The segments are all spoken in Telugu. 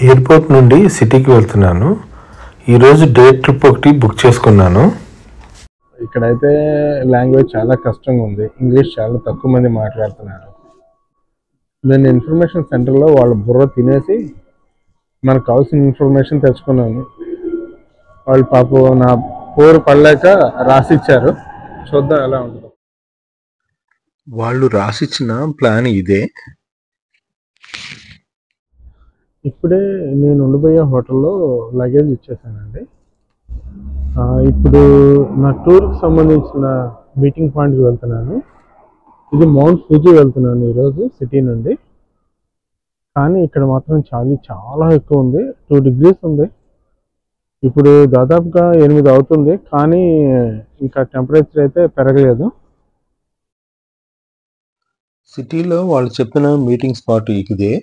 ఎయిర్పోర్ట్ నుండి సిటీకి వెళ్తున్నాను. ఈరోజు డే ట్రిప్ ఒకటి బుక్ చేసుకున్నాను. ఇక్కడైతే లాంగ్వేజ్ చాలా కష్టంగా ఉంది. ఇంగ్లీష్ చాలా తక్కువ మంది మాట్లాడుతున్నారు. నేను ఇన్ఫర్మేషన్ సెంటర్లో వాళ్ళ బుర్ర తినేసి మనకు కావాల్సిన ఇన్ఫర్మేషన్ తెచ్చుకున్నాను. వాళ్ళు పాపం నా పోరు పడలేక రాసిచ్చారు. చూద్దాం ఎలా ఉంటుందో. వాళ్ళు రాసిచ్చిన ప్లాన్ ఇదే. ఇప్పుడే నేను ఉండిపోయే హోటల్లో లగేజ్ ఇచ్చేసానండి. ఇప్పుడు నా టూర్కి సంబంధించిన మీటింగ్ పాయింట్కి వెళ్తున్నాను. ఇది మౌంట్ ఫూజీ వెళ్తున్నాను ఈరోజు సిటీ నుండి. కానీ ఇక్కడ మాత్రం చాలా ఎక్కువ ఉంది. 2 degrees ఉంది. ఇప్పుడు దాదాపుగా 8 అవుతుంది, కానీ ఇంకా టెంపరేచర్ అయితే పెరగలేదు. సిటీలో వాళ్ళు చెప్పిన మీటింగ్ స్పాట్ ఇదే.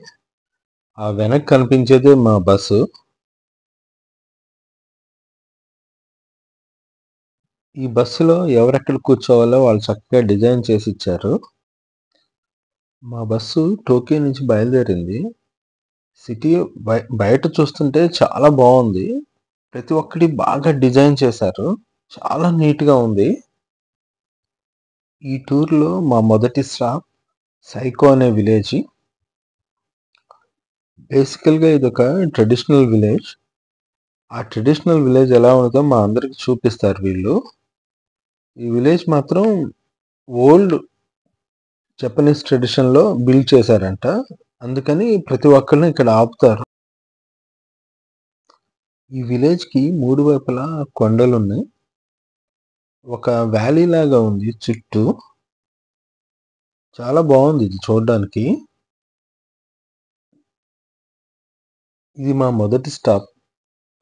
ఆ వెనక్కి కనిపించేదే మా బస్సు. ఈ బస్సులో ఎవరెక్కడ కూర్చోవాలో వాళ్ళు చక్కగా డిజైన్ చేసి ఇచ్చారు. మా బస్సు టోక్యో నుంచి బయలుదేరింది. సిటీ బయట చూస్తుంటే చాలా బాగుంది. ప్రతి ఒక్కటి బాగా డిజైన్ చేశారు. చాలా నీట్గా ఉంది. ఈ టూర్లో మా మొదటి స్టాప్ సైకో అనే విలేజ్. బేసికల్గా ఇది ఒక ట్రెడిషనల్ విలేజ్. ఆ ట్రెడిషనల్ విలేజ్ ఎలా ఉంటుందో మా అందరికి చూపిస్తారు వీళ్ళు. ఈ విలేజ్ మాత్రం ఓల్డ్ జపనీస్ ట్రెడిషన్లో బిల్డ్ చేశారంట. అందుకని ప్రతి ఒక్కరిని ఇక్కడ ఆపుతారు. ఈ విలేజ్కి 3 వైపులా కొండలు ఉన్నాయి. ఒక వ్యాలీ లాగా ఉంది చుట్టూ. చాలా బాగుంది ఇది చూడడానికి. ఇది మా మొదటి స్టాప్.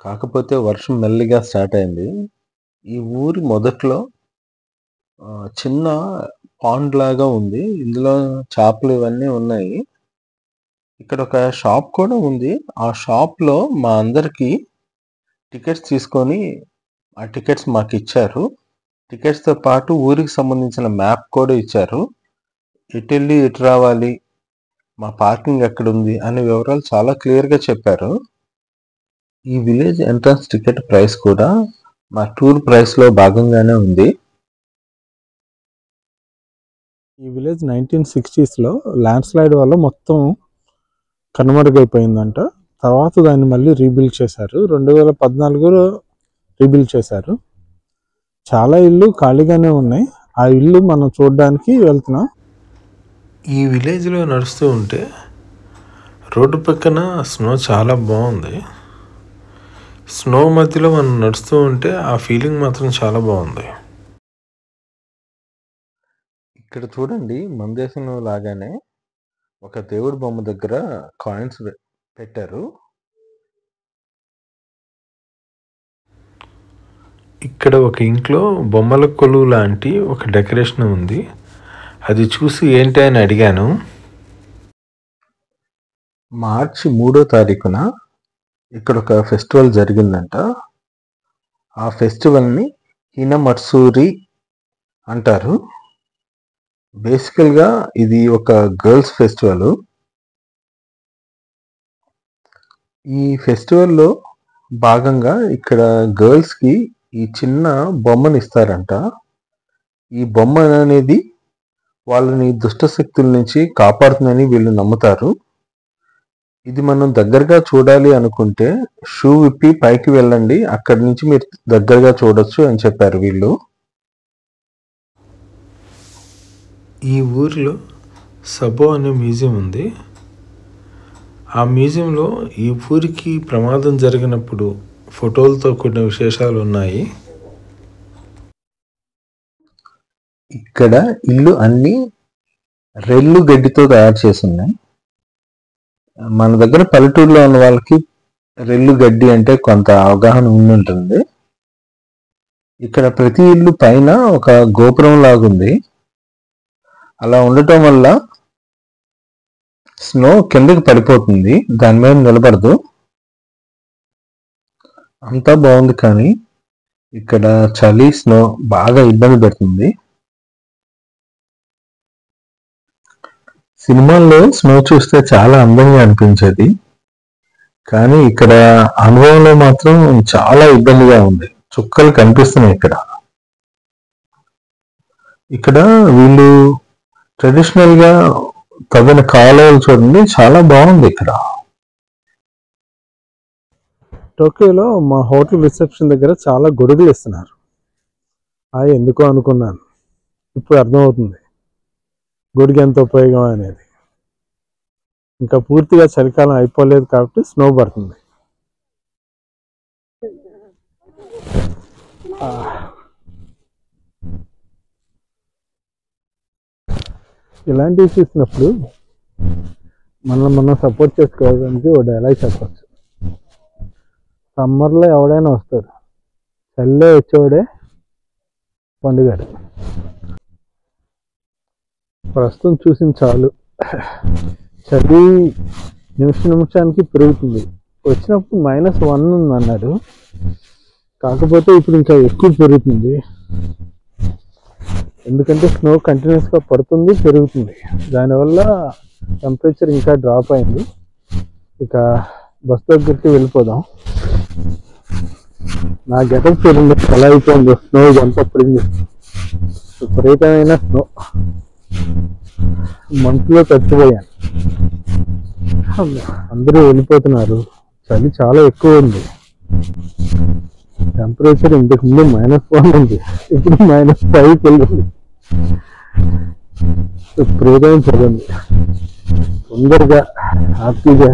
కాకపోతే వర్షం మెల్లిగా స్టార్ట్ అయింది. ఈ ఊరి మొదట్లో చిన్న పాండ్ లాగా ఉంది. ఇందులో చేపలు ఇవన్నీ ఉన్నాయి. ఇక్కడ ఒక షాప్ కూడా ఉంది. ఆ షాప్లో మా అందరికి టికెట్స్ తీసుకొని ఆ టికెట్స్ మాకు ఇచ్చారు. టికెట్స్తో పాటు ఊరికి సంబంధించిన మ్యాప్ కూడా ఇచ్చారు. ఎటు వెళ్ళి ఎటు రావాలి, మా పార్కింగ్ ఎక్కడ ఉంది అనే వివరాలు చాలా క్లియర్గా చెప్పారు. ఈ విలేజ్ ఎంట్రన్స్ టికెట్ ప్రైస్ కూడా మా టూర్ ప్రైస్లో భాగంగానే ఉంది. ఈ విలేజ్ 1960sలో ల్యాండ్ స్లైడ్ వల్ల మొత్తం కనుమరుగైపోయిందంట. తర్వాత దాన్ని మళ్ళీ రీబిల్డ్ చేశారు. 2014లో రీబిల్డ్ చేశారు. చాలా ఇల్లు ఖాళీగానే ఉన్నాయి. ఆ ఇల్లు మనం చూడడానికి వెళ్తున్నాం. ఈ విలేజ్లో నడుస్తూ ఉంటే రోడ్డు పక్కన స్నో చాలా బాగుంది. స్నో మధ్యలో మనం నడుస్తూ ఉంటే ఆ ఫీలింగ్ మాత్రం చాలా బాగుంది. ఇక్కడ చూడండి, మన దేశంలో లాగానే ఒక దేవుడి బొమ్మ దగ్గర కాయిన్స్ పెట్టారు. ఇక్కడ ఒక ఇంట్లో బొమ్మల కొలువు లాంటి ఒక డెకరేషన్ ఉంది. అది చూసి ఏంటి అని అడిగాను. మార్చి 3వ తారీఖున ఇక్కడ ఒక ఫెస్టివల్ జరిగిందంట. ఆ ఫెస్టివల్ని హినమట్సూరి అంటారు. బేసికల్గా ఇది ఒక గర్ల్స్ ఫెస్టివల్. ఈ ఫెస్టివల్లో భాగంగా ఇక్కడ గర్ల్స్కి ఈ చిన్న బొమ్మను ఇస్తారంట. ఈ బొమ్మ అనేది వాళ్ళని దుష్ట శక్తుల నుంచి కాపాడుతుందని వీళ్ళు నమ్ముతారు. ఇది మనం దగ్గరగా చూడాలి అనుకుంటే షూ విప్పి పైకి వెళ్ళండి, అక్కడి నుంచి మీరు దగ్గరగా చూడొచ్చు అని చెప్పారు వీళ్ళు. ఈ ఊరిలో సబో అనే మ్యూజియం ఉంది. ఆ మ్యూజియంలో ఈ ఊరికి ప్రమాదం జరిగినప్పుడు ఫోటోలతో కూడిన విశేషాలు ఉన్నాయి. ఇక్కడ ఇల్లు అన్ని రెల్లు గడ్డితో తయారు చేసి ఉన్నాయి. మన దగ్గర పల్లెటూరులో ఉన్న వాళ్ళకి రెల్లు గడ్డి అంటే కొంత అవగాహన ఉంటుంది. ఇక్కడ ప్రతి ఇల్లు పైన ఒక గోపురం లాగుంది. అలా ఉండటం వల్ల స్నో కిందకి పడిపోతుంది, దాని మీద నిలబడదు. అంతా బాగుంది, కానీ ఇక్కడ చలి స్నో బాగా ఇబ్బంది పెడుతుంది. సినిమాల్లో స్నో చూస్తే చాలా అందంగా అనిపించేది. కానీ ఇక్కడ అనుభవంలో మాత్రం చాలా ఇబ్బందిగా ఉంది. చుక్కలు కనిపిస్తున్నాయి ఇక్కడ. ఇక్కడ వీళ్ళు ట్రెడిషనల్ గా తవ్విన కాలువలు చూడండి, చాలా బాగుంది ఇక్కడ. టోక్యోలో మా హోటల్ రిసెప్షన్ దగ్గర చాలా గొడుగులు ఇస్తున్నారు. ఎందుకో అనుకున్నాను, ఇప్పుడు అర్థమవుతుంది గొడుగు ఎంత ఉపయోగం అనేది. ఇంకా పూర్తిగా చలికాలం అయిపోలేదు కాబట్టి స్నో పడుతుంది. ఇలాంటివి చూసినప్పుడు మనం సపోర్ట్ చేసుకోవడానికి ఒక డైలాగ్ చెప్పచ్చు. సమ్మర్లో ఎవడైనా వస్తాడు, చలిలో వచ్చేవాడే పండుగాడు. ప్రస్తుతం చూసిన చాలు, చలి నిమిషానికి పెరుగుతుంది. వచ్చినప్పుడు -1 ఉంది అన్నాడు, కాకపోతే ఇప్పుడు ఇంకా ఎక్కువ పెరుగుతుంది. ఎందుకంటే స్నో కంటిన్యూస్గా పడుతుంది, పెరుగుతుంది. దానివల్ల టెంపరేచర్ ఇంకా డ్రాప్ అయింది. ఇక బస్ దగ్గరికి వెళ్ళిపోదాం. నా గెటప్ చూడండి ఎలా అయిపోయిందో, స్నో ఇదంతా పడింది. విపరీతమైన స్నో, మంచులో తచ్చిపోయాను. అందరూ వెళ్ళిపోతున్నారు. చలి చాలా ఎక్కువ ఉంది. టెంపరేచర్ ఇంతకు ముందు -1 ఉంది, ఇప్పుడు -5 వెళ్ళింది. విపరీతమైన చదువుంది. తొందరగా హ్యాపీగా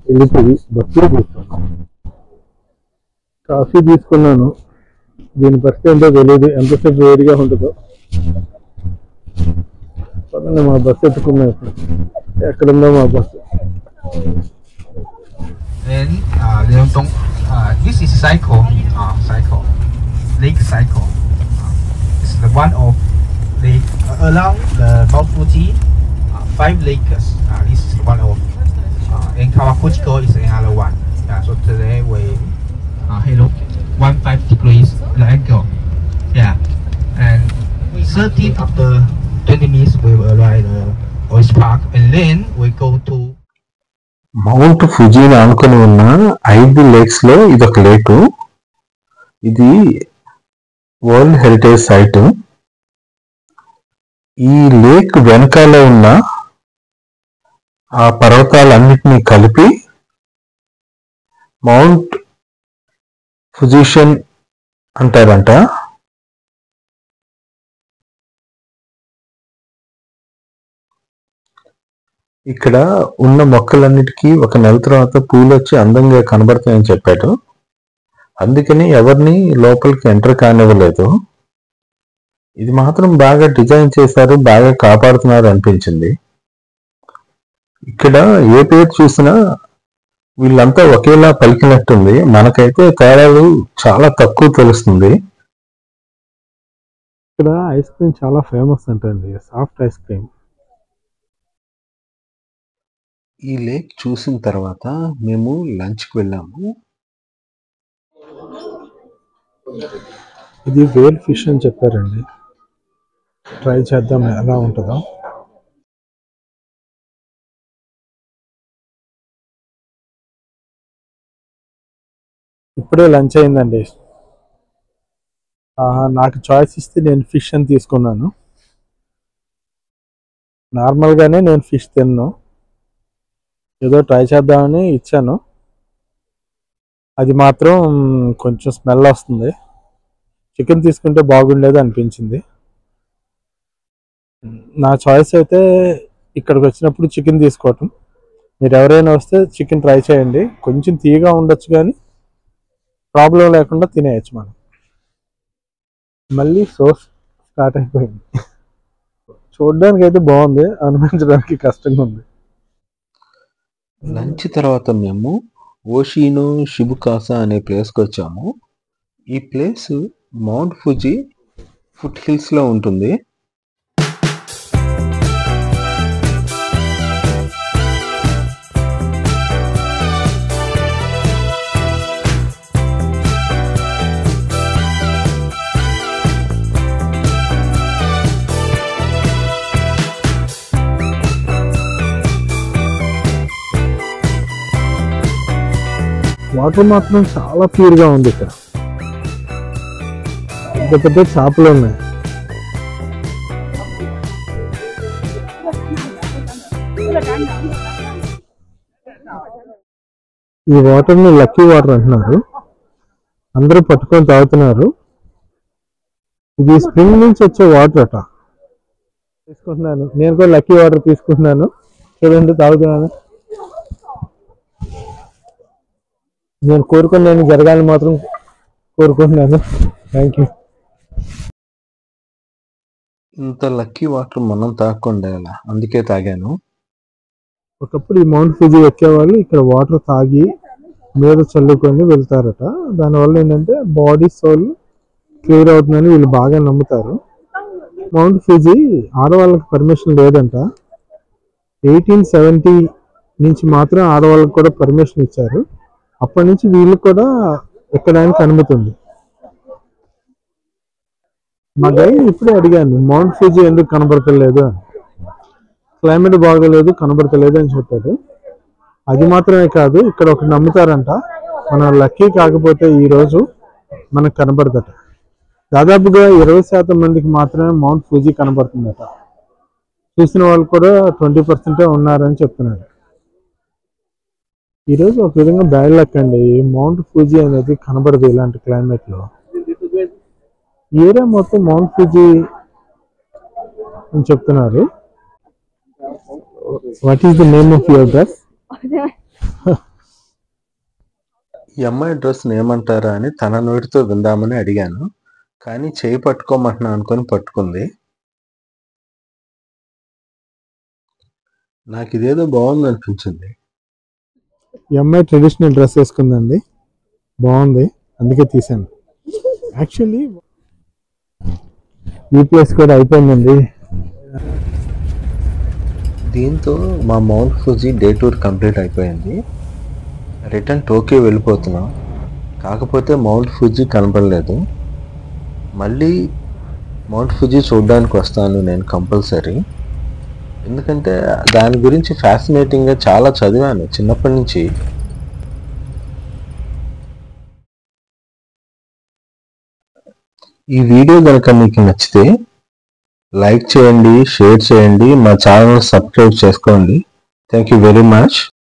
వెళ్ళిపోయి బస్సులో కూర్చున్నాను. కాఫీ తీసుకున్నాను. దీని పరిస్థితి ఏంటో తెలియదు, ఎంతసేపు వేడిగా ఉంటుందో. మా బస్సు ఎత్తుకున్నాం. ఇప్పుడు ఎక్కడుందో మా bus. This is cycle, lake cycle. It's the one of lake along the Mount Fuji, 5 lakes. This is one of, in Kawakuchiko is another one. So today we hello 15 degrees the angle. And 30 after 20 minutes we will arrive the Oyster Park, and then we go to mount ఫుజీని ఆనుకొని ఉన్న 5 లేక్స్ లో ఇదొక లేకు. ఇది వరల్డ్ హెరిటేజ్ సైట్. ఈ లేక్ వెనకాల ఉన్న ఆ పర్వతాలన్నిటినీ కలిపి మౌంట్ ఫుజిషన్ అంటారంట. ఇక్కడ ఉన్న మొక్కలన్నిటికీ 1 నెల తర్వాత పూలు వచ్చి అందంగా కనబడతాయని చెప్పాడు. అందుకని ఎవరిని లోపలికి ఎంటర్ కానివ్వలేదు. ఇది మాత్రం బాగా డిజైన్ చేశారు, బాగా కాపాడుతున్నారు అనిపించింది. ఇక్కడ ఏ పేరు చూసినా వీళ్ళంతా ఒకేలా పలికినట్టుంది. మనకైతే తేడాలు చాలా తక్కువ తెలుస్తుంది. ఇక్కడ ఐస్ క్రీమ్ చాలా ఫేమస్ అంటండి, సాఫ్ట్ ఐస్ క్రీమ్. ఈ లేక్ చూసిన తర్వాత మేము లంచ్కి వెళ్ళాము. ఇది వేల్ ఫిష్ అని చెప్పారండి, ట్రై చేద్దాం ఎలా ఉంటుందో. ఇప్పుడే లంచ్ అయిందండి. నాకు చాయిస్ ఇస్తే నేను ఫిష్ అని తీసుకున్నాను. నార్మల్గానే నేను ఫిష్ తిన్నాను, ఏదో ట్రై చేద్దామని ఇచ్చాను. అది మాత్రం కొంచెం స్మెల్ వస్తుంది. చికెన్ తీసుకుంటే బాగుండేది అనిపించింది. నా చాయిస్ అయితే ఇక్కడికి వచ్చినప్పుడు చికెన్ తీసుకోవటం. మీరు ఎవరైనా వస్తే చికెన్ ట్రై చేయండి. కొంచెం తీయగా ఉండొచ్చు కానీ ప్రాబ్లం లేకుండా తినేయచ్చు మనం. మళ్ళీ సోస్ స్టార్ట్ అయిపోయింది. చూడడానికి అయితే బాగుంది, అనుభవించడానికి కష్టంగా ఉంది. లంచ్ తర్వాత మేము ఓషినో షిబుకాసా అనే ప్లేస్కి వచ్చాము. ఈ ప్లేస్ మౌంట్ ఫుజీ ఫుట్ హిల్స్లో ఉంటుంది. వాటర్ మాత్రం చాలా ప్యూర్గా ఉంది. ఇక్కడ పెద్ద పెద్ద చేపలు ఉన్నాయి. ఈ వాటర్ని లక్కీ వాటర్ అంటున్నారు. అందరూ పట్టుకొని తాగుతున్నారు. ఇది స్ప్రింగ్ నుంచి వచ్చే వాటర్ అట. తీసుకుంటున్నాను, నేను కూడా లక్కీ వాటర్ తీసుకుంటున్నాను. చూడండి, తాగుతున్నాను. నేను కోరుకున్నాను జరగాలని మాత్రం కోరుకుంటున్నాను. Thank you. ఇంత లక్కీ వాటర్ మనం తాగకుండా ఎలా, అందుకే తాగాను. ఒకప్పుడు ఈ మౌంట్ ఫుజీ ఎక్కేవాళ్ళు ఇక్కడ వాటర్ తాగి మీద చల్లుకొని వెళ్తారట. దానివల్ల ఏంటంటే బాడీ సోల్ క్లియర్ అవుతుందని వీళ్ళు బాగా నమ్ముతారు. మౌంట్ ఫుజీ ఆడవాళ్ళకి పర్మిషన్ లేదంట. 1870 నుంచి మాత్రం ఆడవాళ్ళకి కూడా పర్మిషన్ ఇచ్చారు. అప్పటి నుంచి వీళ్ళు కూడా ఎక్కడానికి అనుమతి ఉంది. మా గైడ్ ఇప్పుడే అడిగాను మౌంట్ ఫుజీ ఎందుకు కనబడతలేదు అని. క్లైమేట్ బాగోలేదు, కనబడతలేదు అని చెప్పాడు. అది మాత్రమే కాదు, ఇక్కడ ఒకటి నమ్ముతారంట, మన లక్కీ కాకపోతే ఈరోజు మనకు కనబడదట. దాదాపుగా 20% మందికి మాత్రమే మౌంట్ ఫుజీ కనబడుతుందట. చూసిన వాళ్ళు కూడా 20% ఉన్నారని చెప్తున్నారు. ఈరోజు ఒక విధంగా బ్యాడ్ లక్ అండి. మౌంట్ ఫుజీ అనేది కనబడదు ఇలాంటి క్లైమేట్లో. ఏరియా మొత్తం మౌంట్ ఫుజీ అని చెప్తున్నారు. What is the name of your dress? ఈ అమ్మాయి డ్రెస్ ఏమంటారా అని తన నోటితో విందామని అడిగాను. కానీ చేయి పట్టుకోమంటున్నా అనుకొని పట్టుకుంది. నాకు ఇదేదో బాగుంది అనిపించింది. ఈ అమ్మాయి ట్రెడిషనల్ డ్రెస్ వేసుకుందండి, బాగుంది, అందుకే తీసాను. యాక్చువల్లీ ఈ ప్లేస్ కూడా అయిపోయిందండి. దీంతో మా mount Fuji day tour complete అయిపోయింది. రిటర్న్ టోక్యో వెళ్ళిపోతున్నాం. కాకపోతే మౌంట్ ఫుజీ కనపడలేదు. మళ్ళీ మౌంట్ ఫుజీ చూడడానికి వస్తాను నేను కంపల్సరీ. ఎందుకంటే దాని గురించి ఫ్యాసినేటింగ్గా చాలా చదివాను చిన్నప్పటి నుంచి. ఈ వీడియో కనుక మీకు నచ్చితే లైక్ చేయండి, షేర్ చేయండి, మా ఛానల్ సబ్స్క్రైబ్ చేసుకోండి. Thank you very much.